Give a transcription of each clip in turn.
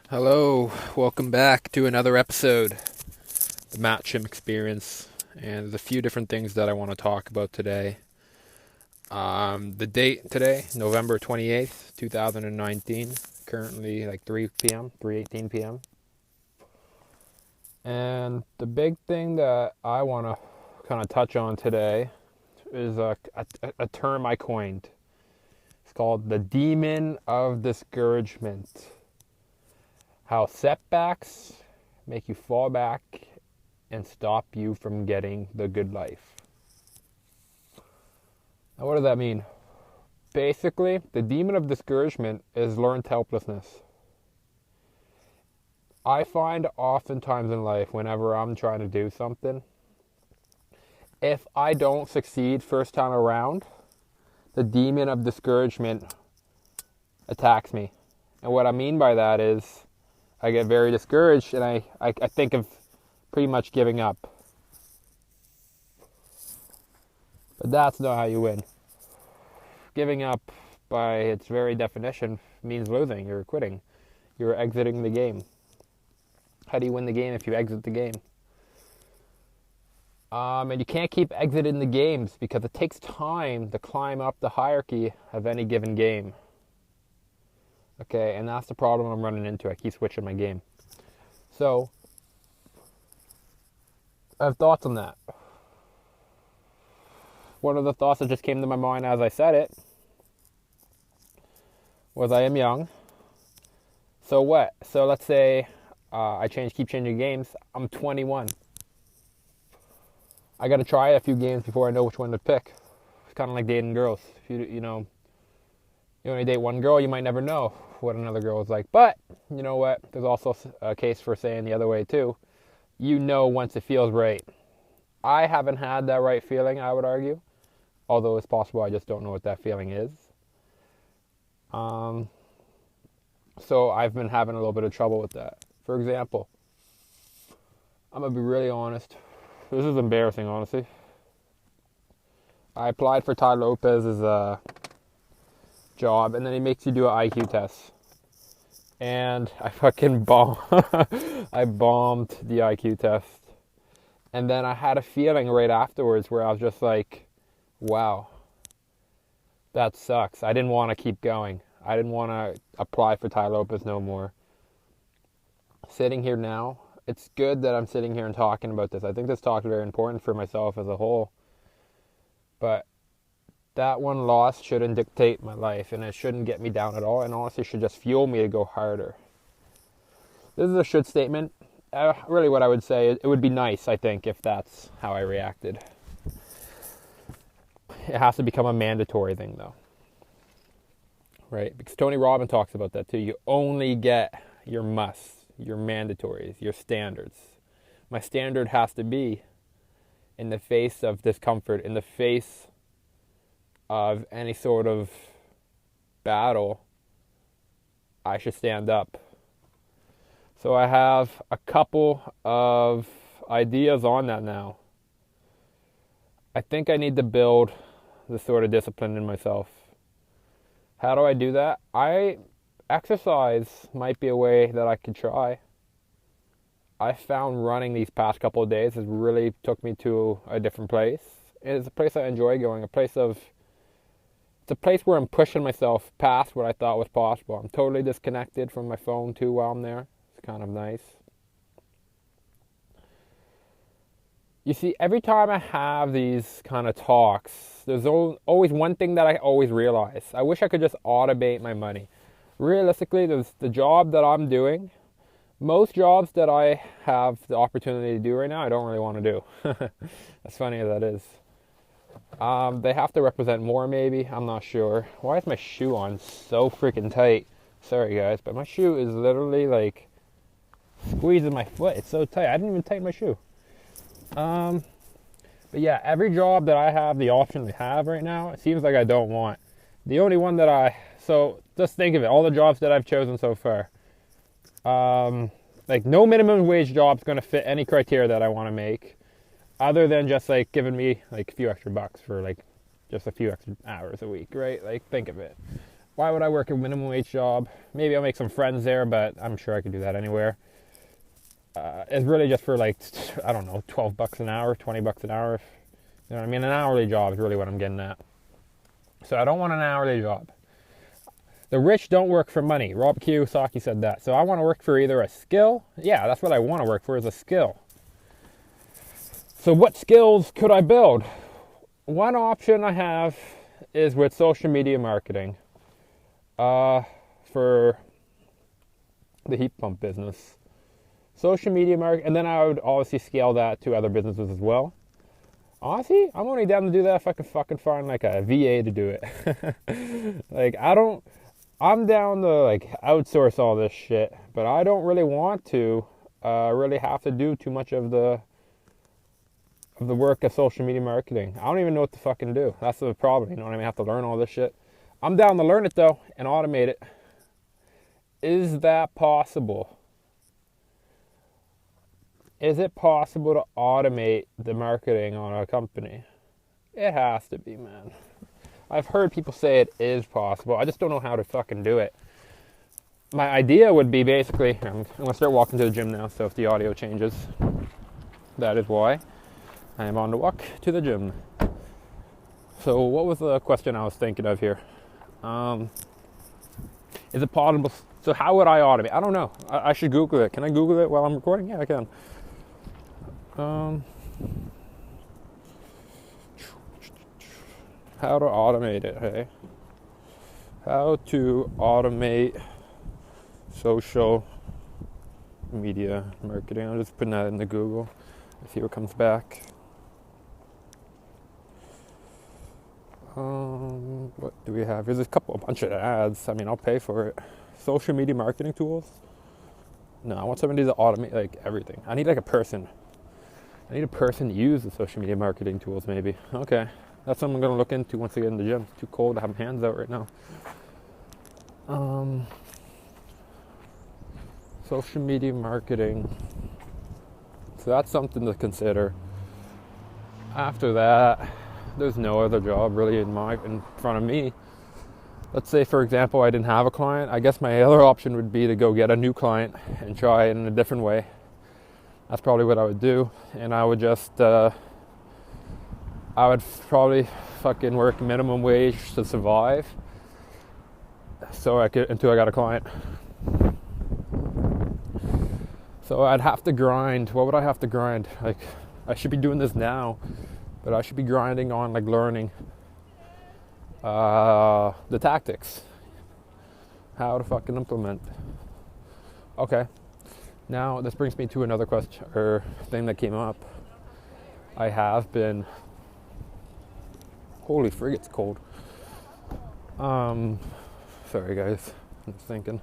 Hello, welcome back to another episode, the Chiem experience, and there's a few different things that I want to talk about today. The date today, November 28th, 2019, currently like 3 p.m., 3:18 p.m. And the big thing that I want to kind of touch on today is a term I coined. It's called the demon of discouragement. How setbacks make you fall back and stop you from getting the good life. Now, what does that mean? Basically, the demon of discouragement is learned helplessness. I find oftentimes in life, whenever I'm trying to do something, if I don't succeed first time around, the demon of discouragement attacks me. And what I mean by that is, I get very discouraged and I think of pretty much giving up. But that's not how you win. Giving up, by its very definition, means losing. You're quitting. You're exiting the game. How do you win the game if you exit the game? And you can't keep exiting the games because it takes time to climb up the hierarchy of any given game. Okay, and that's the problem I'm running into. I keep switching my game. So, I have thoughts on that. One of the thoughts that just came to my mind as I said it was I am young. So what? So let's say I keep changing games. I'm 21. I got to try a few games before I know which one to pick. It's kind of like dating girls. If you only date one girl, you might never know what another girl is like. But, you know what? There's also a case for saying the other way, too. You know once it feels right. I haven't had that right feeling, I would argue. Although it's possible I just don't know what that feeling is. So I've been having a little bit of trouble with that. For example, I'm going to be really honest. This is embarrassing, honestly. I applied for Ty Lopez's job, and then he makes you do an IQ test. And I fucking I bombed the IQ test. And then I had a feeling right afterwards where I was just like, wow, that sucks. I didn't want to keep going. I didn't want to apply for Ty Lopez no more. Sitting here now, it's good that I'm sitting here and talking about this. I think this talk is very important for myself as a whole. But that one loss shouldn't dictate my life, and it shouldn't get me down at all, and honestly should just fuel me to go harder. This is a should statement. Really what I would say, it would be nice, I think, if that's how I reacted. It has to become a mandatory thing, though. Right? Because Tony Robbins talks about that, too. You only get your musts, your mandatories, your standards. My standard has to be, in the face of discomfort, in the face of any sort of battle, I should stand up. So I have a couple of ideas on that now. I think I need to build this sort of discipline in myself. How do I do that? Exercise might be a way that I could try. I found running these past couple of days has really took me to a different place. It's a place I enjoy going, it's a place where I'm pushing myself past what I thought was possible. I'm totally disconnected from my phone too while I'm there. It's kind of nice. You see, every time I have these kind of talks, there's always one thing that I always realize. I wish I could just automate my money. Realistically, there's the job that I'm doing. Most jobs that I have the opportunity to do right now, I don't really want to do. As funny as that is. They have to represent more, maybe. I'm not sure. Why is my shoe on so freaking tight? Sorry, guys, but my shoe is literally like squeezing my foot. It's so tight. I didn't even tighten my shoe. But yeah, every job that I have the option to have right now, it seems like I don't want. The only one that so just think of it, all the jobs that I've chosen so far. Like no minimum wage job's going to fit any criteria that I want to make, other than just like giving me like a few extra bucks for like just a few extra hours a week, right? Like think of it. why would I work a minimum wage job? Maybe I'll make some friends there, but I'm sure I could do that anywhere. It's really just for like, I don't know, $12 an hour, $20 an hour. You know what I mean? An hourly job is really what I'm getting at. So I don't want an hourly job. The rich don't work for money. Robert Kiyosaki said that. So I want to work for either a skill. Yeah, that's what I want to work for, is a skill. So what skills could I build? One option I have is with social media marketing for the heat pump business. Social media marketing, and then I would obviously scale that to other businesses as well. Honestly, I'm only down to do that if I can fucking find like a VA to do it. Like, I'm down to like outsource all this shit, but I don't really want to really have to do too much of the work of social media marketing. I don't even know what to fucking do. That's the problem, you know what I mean? I have to learn all this shit. I'm down to learn it though and automate it. Is that possible? Is it possible to automate the marketing on a company? It has to be, man. I've heard people say it is possible. I just don't know how to fucking do it. My idea would be basically, I'm going to start walking to the gym now, so if the audio changes, that is why I am on the walk to the gym. So what was the question I was thinking of here? Is it possible? So how would I automate? I don't know. I should Google it. Can I Google it while I'm recording? Yeah, I can. How to automate it, hey? How to automate social media marketing. I'm just putting that into Google. Let's see what comes back. What do we have? There's a bunch of ads. I mean, I'll pay for it. Social media marketing tools? No, I want somebody to automate like everything. I need like a person. I need a person to use the social media marketing tools maybe. Okay. That's something I'm going to look into once I get in the gym. It's too cold to have my hands out right now. Social media marketing. So that's something to consider. After that, there's no other job really in front of me. Let's say, for example, I didn't have a client. I guess my other option would be to go get a new client and try it in a different way. That's probably what I would do. And I would just, I would probably fucking work minimum wage to survive. So until I got a client. So I'd have to grind. What would I have to grind? Like, I should be doing this now, but I should be grinding on like learning the tactics, how to fucking implement. Okay, now this brings me to another question or thing that came up. I have been, holy frig, it's cold. Sorry guys, I'm just thinking.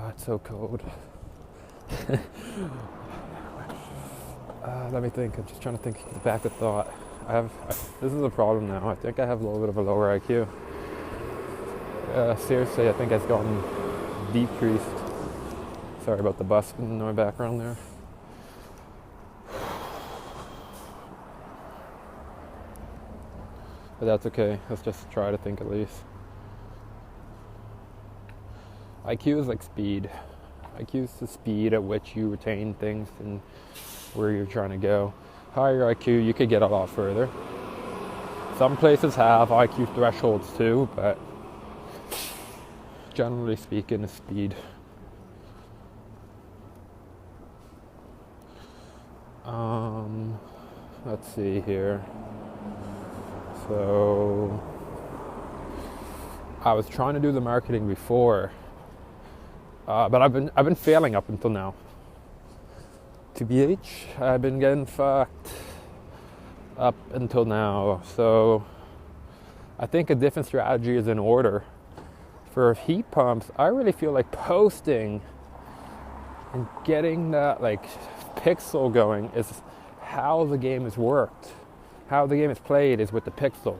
It's so cold. Let me think. I'm just trying to think back of thought. This is a problem now. I think I have a little bit of a lower IQ. Seriously, I think it's gotten decreased. Sorry about the bus in my background there. But that's okay. Let's just try to think at least. IQ is like speed. IQ is the speed at which you retain things and where you're trying to go. Higher IQ, you could get a lot further. Some places have IQ thresholds too, but generally speaking, it's speed. Let's see here. So I was trying to do the marketing before. But I've been failing up until now. TBH, I've been getting fucked up until now. So I think a different strategy is in order. For heat pumps, I really feel like posting and getting that like pixel going is how the game is worked. How the game is played is with the pixel.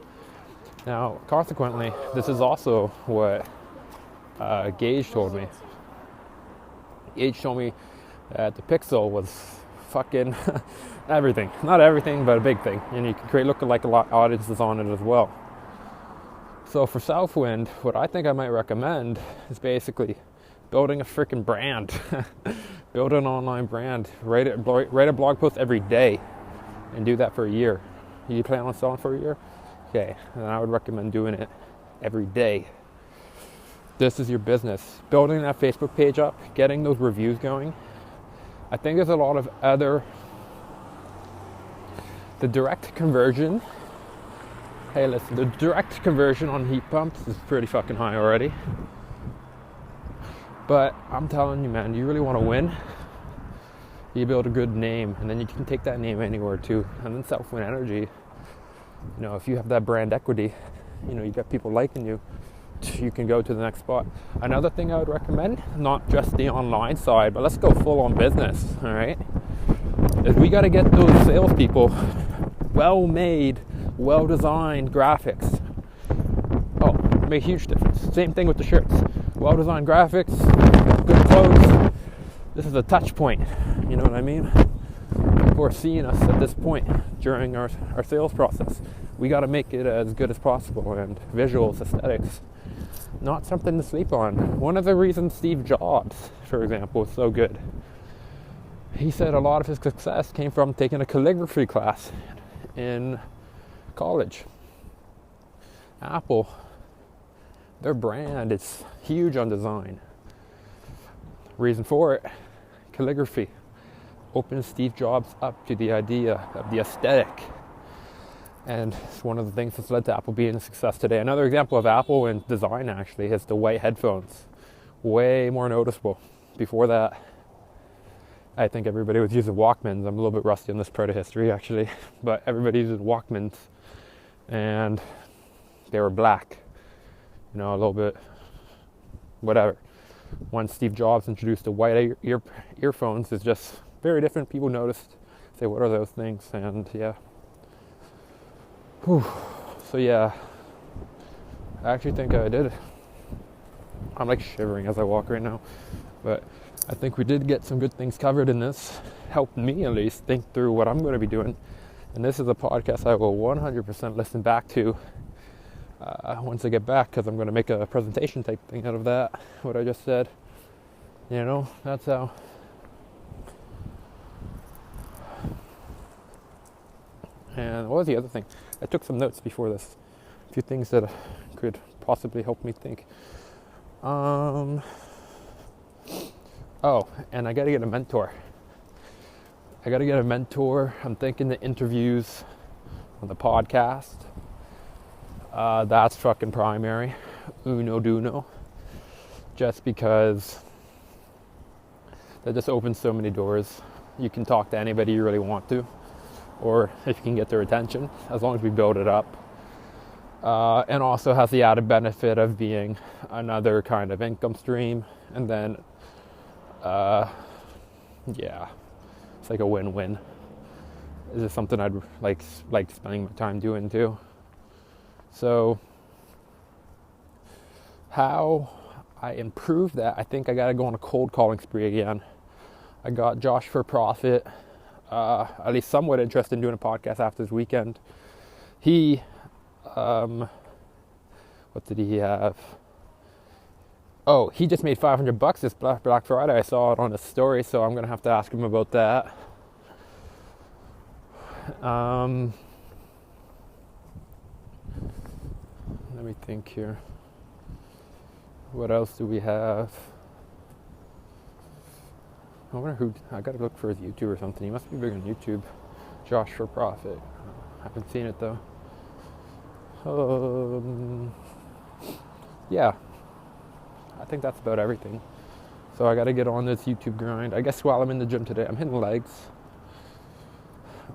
Now, consequently, this is also what Gage told me. Gage told me that the pixel was fucking everything. Not everything, but a big thing. And you can create lookalike audiences on it as well. So for Southwind, what I think I might recommend is basically building a freaking brand. Build an online brand. Write a blog post every day and do that for a year. You plan on selling for a year? Okay, and I would recommend doing it every day. This is your business. Building that Facebook page up, getting those reviews going. I think there's a lot of the direct conversion. Hey, listen, the direct conversion on heat pumps is pretty fucking high already. But I'm telling you, man, you really want to win, you build a good name, and then you can take that name anywhere too. And then Southwind Energy, if you have that brand equity, you got people liking you, you can go to the next spot. Another thing I would recommend, not just the online side, but let's go full on business, all right? Is we got to get those salespeople well-made, well-designed graphics. Oh, make a huge difference. Same thing with the shirts. Well-designed graphics, good clothes. This is a touch point, you know what I mean? People are seeing us at this point during our sales process. We got to make it as good as possible, and visuals, aesthetics, not something to sleep on. One of the reasons Steve Jobs, for example, is so good, he said a lot of his success came from taking a calligraphy class in college. Apple, their brand is huge on design. Reason for it, calligraphy opened Steve Jobs up to the idea of the aesthetic. And it's one of the things that's led to Apple being a success today. Another example of Apple and design actually is the white headphones. Way more noticeable. Before that, I think everybody was using Walkmans. I'm a little bit rusty on this part of history actually, but everybody uses Walkmans, and they were black, a little bit whatever. Once Steve Jobs introduced the white earphones, it's just very different. People noticed, say, what are those things? And yeah. Whew. So yeah, I actually think I did. I'm like shivering as I walk right now, but I think we did get some good things covered in this. Helped me at least think through what I'm going to be doing. And this is a podcast I will 100% listen back to once I get back, because I'm going to make a presentation type thing out of that, what I just said. That's how. And what was the other thing? I took some notes before this. A few things that could possibly help me think. Oh, and I got to get a mentor. I'm thinking the interviews on the podcast. That's fucking primary. Uno duno. Just because that just opens so many doors. You can talk to anybody you really want to, or if you can get their attention, as long as we build it up. And also has the added benefit of being another kind of income stream. And then, it's like a win-win. This is something I'd like spending my time doing too. So, how I improve that, I think I got to go on a cold calling spree again. I got Josh for Profit, at least somewhat interested in doing a podcast after this weekend. He, what did he have? Oh, he just made $500 this Black Friday. I saw it on his story, so I'm going to have to ask him about that. Let me think here. What else do we have? I wonder I gotta look for his YouTube or something. He must be big on YouTube. Josh for Profit. I haven't seen it though. Yeah. I think that's about everything. So I gotta get on this YouTube grind. I guess while I'm in the gym today, I'm hitting legs.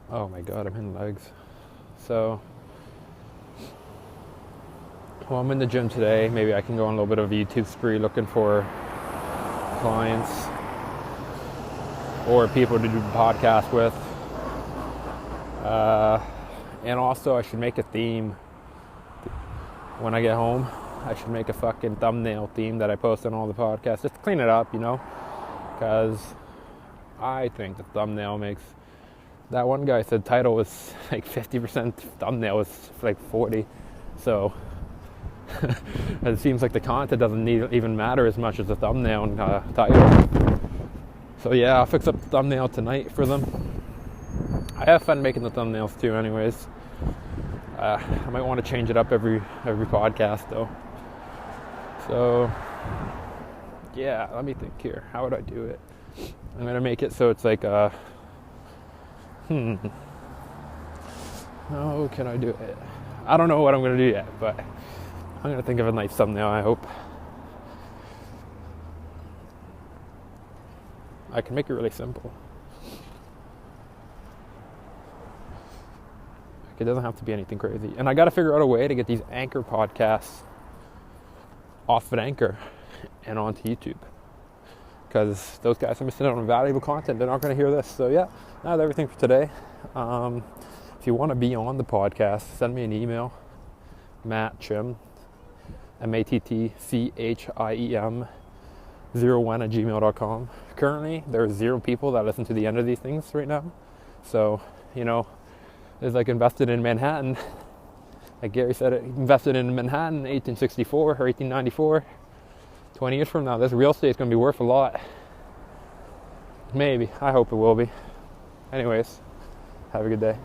Oh my god, I'm hitting legs. So while I'm in the gym today, maybe I can go on a little bit of a YouTube spree looking for clients or people to do a podcast with. And also I should make a theme when I get home. I should make a fucking thumbnail theme that I post on all the podcasts. Just to clean it up, because I think the thumbnail makes... That one guy said title was like 50%, thumbnail was like 40. So it seems like the content doesn't even matter as much as the thumbnail and title. So yeah, I'll fix up the thumbnail tonight for them. I have fun making the thumbnails too anyways. I might want to change it up every podcast though. So yeah, let me think here. How would I do it? I'm going to make it so it's like how can I do it? I don't know what I'm going to do yet, but I'm going to think of a nice thumbnail, I hope. I can make it really simple. It doesn't have to be anything crazy. And I got to figure out a way to get these Anchor podcasts off of Anchor and onto YouTube. Because those guys are missing out on valuable content. They're not going to hear this. So yeah, that's everything for today. If you want to be on the podcast, send me an email. Matt Chiem, MATTCHIEM 01@gmail.com. Currently, there are 0 people that listen to the end of these things right now. So, there's like invested in Manhattan. Like Gary said, it invested in Manhattan in 1864 or 1894. 20 years from now, this real estate is going to be worth a lot. Maybe. I hope it will be. Anyways, have a good day.